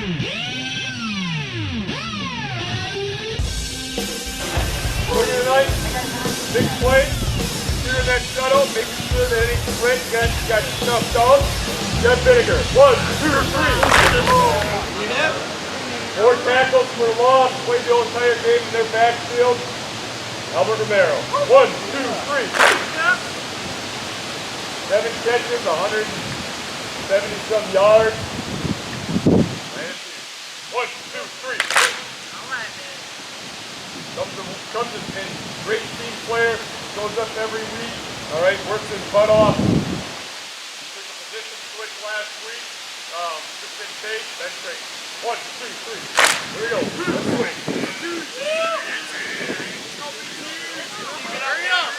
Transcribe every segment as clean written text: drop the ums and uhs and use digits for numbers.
Tonight, big play. You're that shuttle, making sure that anything's ready. You got your stuff down. Jeff Vinegar. 1, 2, 3. 4 tackles for a loss. Played the whole entire game in their backfield. Albert Romero. 1, 2, 3. 7 catches, 170-some yards. 1, 2, 3. Comes in great team player, goes up every week, all right, works his butt off. He took a position switch last week, just in case, that's great. 1, 2, 3, here we go, let's swing. Hurry up!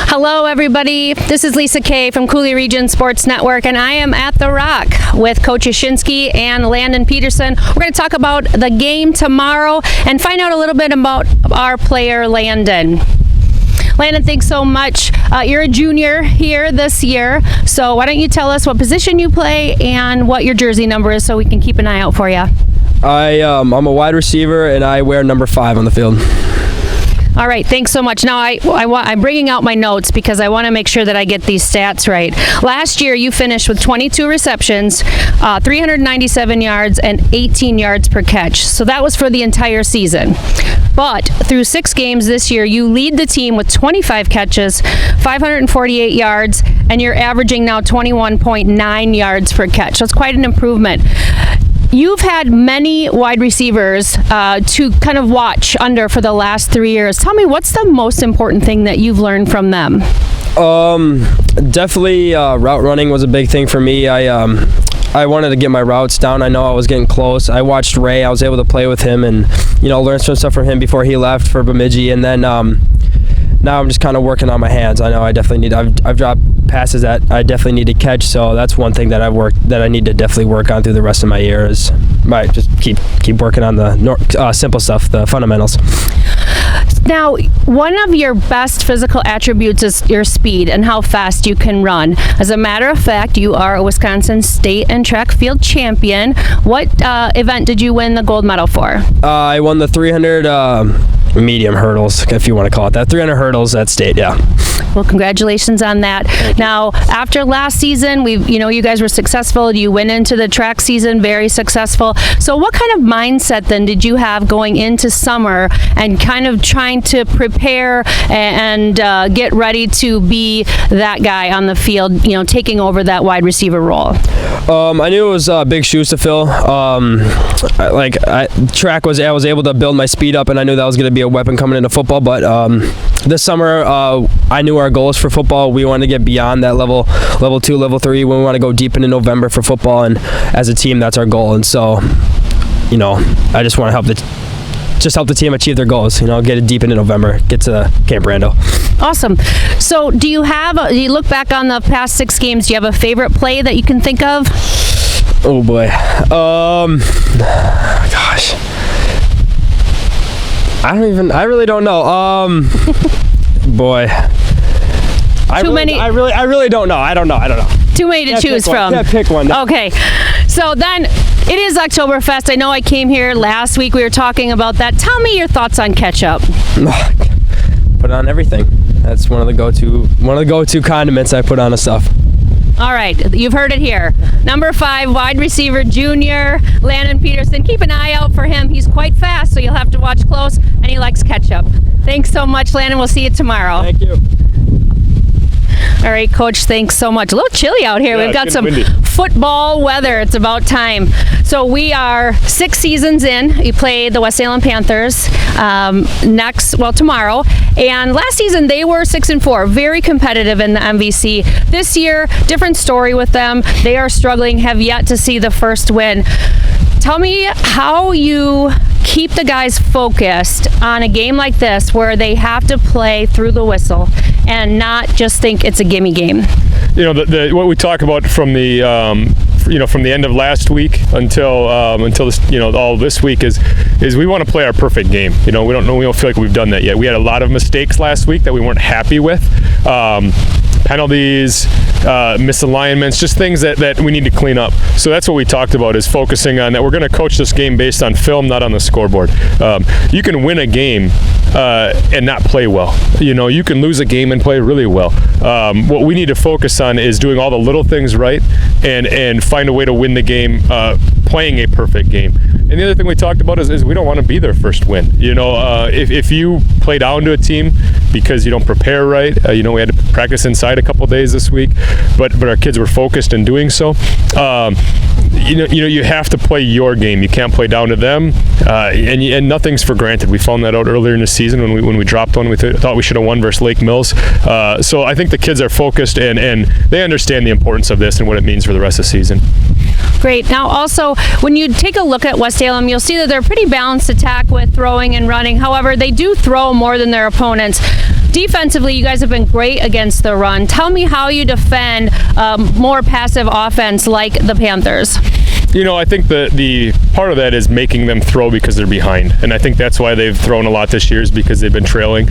Hello everybody, this is Lisa Kay from Coulee Region Sports Network, and I am at The Rock with Coach Yashinsky and Landon Peterson. We're going to talk about the game tomorrow and find out a little bit about our player Landon. Landon, thanks so much. You're a junior here this year, so why don't you tell us what position you play and what your jersey number is so we can keep an eye out for you. I'm a wide receiver and I wear number 5 on the field. All right, thanks so much. Now, I'm bringing out my notes because I want to make sure that I get these stats right. Last year, you finished with 22 receptions, 397 yards, and 18 yards per catch. So that was for the entire season. But through 6 games this year, you lead the team with 25 catches, 548 yards, and you're averaging now 21.9 yards per catch. So it's quite an improvement. You've had many wide receivers to kind of watch under for the last 3 years. Tell me, what's the most important thing that you've learned from them? Definitely route running was a big thing for me. I wanted to get my routes down. I know I was getting close. I watched Ray. I was able to play with him and learn some stuff from him before he left for Bemidji. And then now I'm just kind of working on my hands. I know I definitely need. I've dropped passes that I definitely need to catch. So that's one thing that I need to definitely work on through the rest of my year. Is just keep working on the simple stuff, the fundamentals. Now, one of your best physical attributes is your speed and how fast you can run. As a matter of fact, you are a Wisconsin state and track field champion. What event did you win the gold medal for? I won the 300 medium hurdles, if you want to call it that. 300 hurdles at state, yeah. Well, congratulations on that. Now, after last season, you guys were successful. You went into the track season very successful. So what kind of mindset then did you have going into summer and kind of trying to prepare and get ready to be that guy on the field, taking over that wide receiver role? I knew it was big shoes to fill. Track was, I was able to build my speed up, and I knew that was going to be a weapon coming into football. But this summer, I knew our goals for football. We wanted to get beyond that level 2, level 3. We want to go deep into November for football, and as a team, that's our goal. And so, I just want to help the team achieve their goals. Get it deep into November, get to Camp Randall. Awesome. So, do you look back on the past 6 games? Do you have a favorite play that you can think of? Oh boy. Gosh. I really don't know. Boy. I really don't know. I don't know. Too many to choose from. Yeah, pick one. Okay. So then it is Oktoberfest. I know I came here last week. We were talking about that. Tell me your thoughts on ketchup. Put on everything. That's one of the go-to condiments I put on the stuff. All right, you've heard it here. Number 5, wide receiver, junior, Landon Peterson. Keep an eye out for him. He's quite fast, so you'll have to watch close, and he likes ketchup. Thanks so much, Landon. We'll see you tomorrow. Thank you. All right, Coach, thanks so much. A little chilly out here. Yeah, We've got some windy football weather. It's about time. So we are 6 seasons in. We play the West Salem Panthers tomorrow. And last season, they were 6-4, very competitive in the MVC. This year, different story with them. They are struggling, have yet to see the first win. Tell me how you keep the guys focused on a game like this where they have to play through the whistle and not just think it's a gimme game. What we talk about from the from the end of last week until this, all this week is we want to play our perfect game. We don't feel like we've done that yet. We had a lot of mistakes last week that we weren't happy with. Penalties, misalignments, just things that we need to clean up. So that's what we talked about, is focusing on that. We're going to coach this game based on film, not on the scoreboard. You can win a game and not play well. You can lose a game and play really well. What we need to focus on is doing all the little things right and find a way to win the game, playing a perfect game. And the other thing we talked about is we don't want to be their first win. If you play down to a team because you don't prepare right, we had to practice inside a couple days this week, but our kids were focused in doing so. You have to play your game. You can't play down to them, and nothing's for granted. We found that out earlier in the season when we dropped one. We thought we should have won versus Lake Mills. So I think the kids are focused and they understand the importance of this and what it means for the rest of the season. Great. Now also, when you take a look at West Salem, you'll see that they're pretty balanced attack with throwing and running. However, they do throw more than their opponents. Defensively, you guys have been great against the run. Tell me how you defend more passive offense like the Panthers. I think the part of that is making them throw because they're behind, and I think that's why they've thrown a lot this year, is because they've been trailing.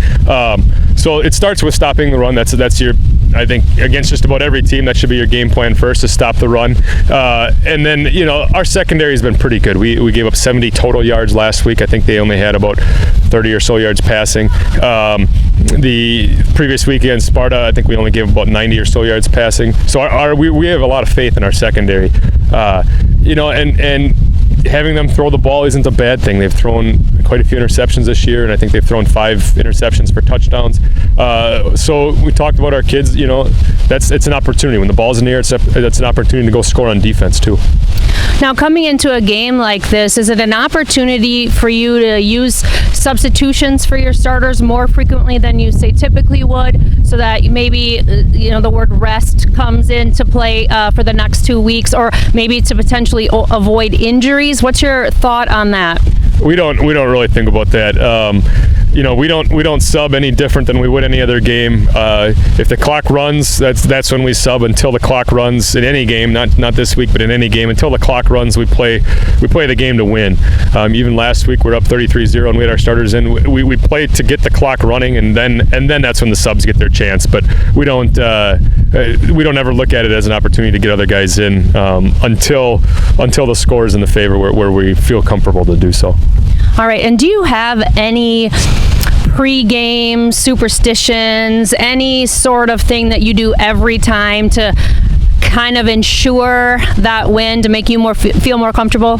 So it starts with stopping the run. That's your, I think, against just about every team, that should be your game plan first, to stop the run. And then, our secondary has been pretty good. We gave up 70 total yards last week. I think they only had about 30 or so yards passing. The previous week against Sparta, I think we only gave about 90 or so yards passing. So we have a lot of faith in our secondary. And having them throw the ball isn't a bad thing. They've thrown quite a few interceptions this year, and I think they've thrown 5 interceptions for touchdowns. So we talked about our kids. It's an opportunity. When the ball's in the air, it's an opportunity to go score on defense too. Now, coming into a game like this, is it an opportunity for you to use substitutions for your starters more frequently than you say typically would, so that maybe the word rest comes into play for the next 2 weeks, or maybe to potentially avoid injuries? What's your thought on that? We don't really think about that. We don't sub any different than we would any other game. If the clock runs, that's when we sub. Until the clock runs in any game, not this week, but in any game, until the clock runs, we play the game to win. Even last week, we're up 33-0, and we had our starters in. We play to get the clock running, and then that's when the subs get their chance. But we don't ever look at it as an opportunity to get other guys in until the score is in the favor where we feel comfortable to do so. All right, and do you have any pre-game superstitions, any sort of thing that you do every time to kind of ensure that win to make you feel more comfortable?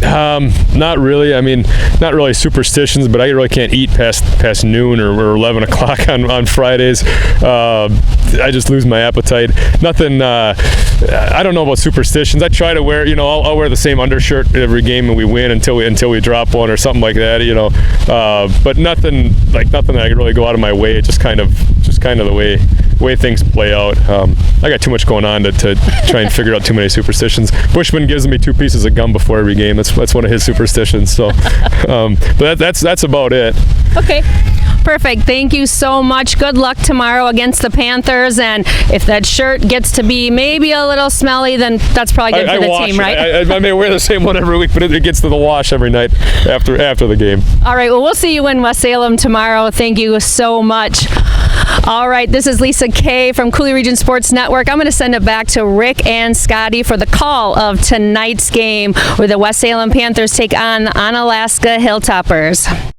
Not really. I mean, not really superstitions, but I really can't eat past noon or 11 o'clock on Fridays. I just lose my appetite. Nothing. I don't know about superstitions. I try to wear, I'll wear the same undershirt every game and we win until we drop one or something like that, But nothing that I really go out of my way. It's just kind of the way things play out. I got too much going on to try and figure out too many superstitions. Bushman gives me 2 pieces of gum before every game. That's one of his superstitions. So, but that's about it. Okay. Perfect. Thank you so much. Good luck tomorrow against the Panthers. And if that shirt gets to be maybe a little smelly, then that's probably good for the team, right? I may wear the same one every week, but it gets to the wash every night after the game. All right. Well, we'll see you in West Salem tomorrow. Thank you so much. All right. This is Lisa Kay from Coulee Region Sports Network. I'm going to send it back to Rick and Scotty for the call of tonight's game where the West Salem Panthers take on Onalaska Hilltoppers.